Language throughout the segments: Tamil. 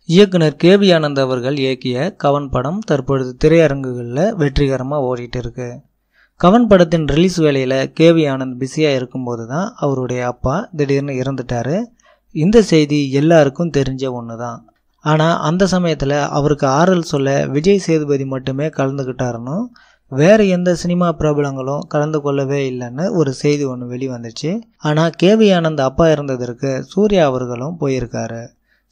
இயக்குனர் கேவி ஆனந்த் அவர்கள் இயக்கிய கவன் படம் தற்பொழுது திரையரங்குகளில் வெற்றிகரமாக ஓடிட்டு இருக்கு. கவன் படத்தின் ரிலீஸ் வேலையில் கேவி ஆனந்த் பிஸியாக இருக்கும்போது தான் அவருடைய அப்பா திடீர்னு இறந்துட்டார். இந்த செய்தி எல்லாருக்கும் தெரிஞ்ச ஒன்று தான். ஆனால் அந்த சமயத்தில் அவருக்கு ஆறுதல் சொல்ல விஜய் சேதுபதி மட்டுமே கலந்துக்கிட்டாருன்னு வேறு எந்த சினிமா பிரபலங்களும் கலந்து கொள்ளவே இல்லைன்னு ஒரு செய்தி ஒன்று வெளிவந்துச்சு. ஆனால் கேவி ஆனந்த் அப்பா இறந்ததற்கு சூர்யா அவர்களும் போயிருக்காரு.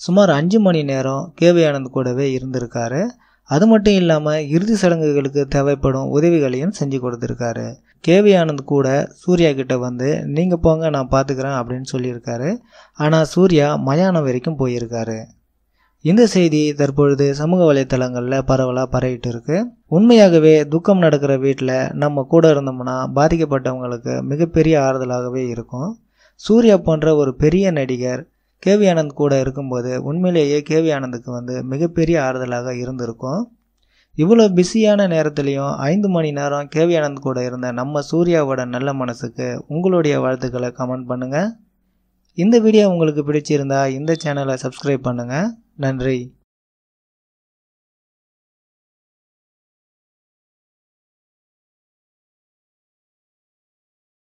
சுமார் 5 மணி நேரம் கேவி ஆனந்த் கூடவே இருந்திருக்காரு. அது மட்டும் இல்லாமல் இறுதி சடங்குகளுக்கு தேவைப்படும் உதவிகளையும் செஞ்சு கொடுத்துருக்காரு. கேவி ஆனந்த் கூட சூர்யா கிட்ட வந்து நீங்கள் போங்க நான் பார்த்துக்கிறேன் அப்படின்னு சொல்லியிருக்காரு. ஆனால் சூர்யா மயானம் வரைக்கும் போயிருக்காரு. இந்த செய்தி தற்பொழுது சமூக வலைத்தளங்களில் பரவலாக பரவிட்டு இருக்கு. உண்மையாகவே துக்கம் நடக்கிற வீட்டில் நம்ம கூட இருந்தோம்னா பாதிக்கப்பட்டவங்களுக்கு மிகப்பெரிய ஆறுதலாகவே இருக்கும். சூர்யா போன்ற ஒரு பெரிய நடிகர் கேவி ஆனந்த் கூட இருக்கும்போது உண்மையிலேயே கேவி ஆனந்துக்கு மிகப்பெரிய ஆறுதலாக இருந்திருக்கும். இவ்வளோ பிஸியான நேரத்துலையும் 5 மணி நேரம் கேவி ஆனந்த் கூட இருந்த நம்ம சூர்யாவோட நல்ல மனசுக்கு உங்களுடைய வாழ்த்துக்களை கமெண்ட் பண்ணுங்கள். இந்த வீடியோ உங்களுக்கு பிடிச்சிருந்தா இந்த சேனலை சப்ஸ்கிரைப் பண்ணுங்கள். நன்றி.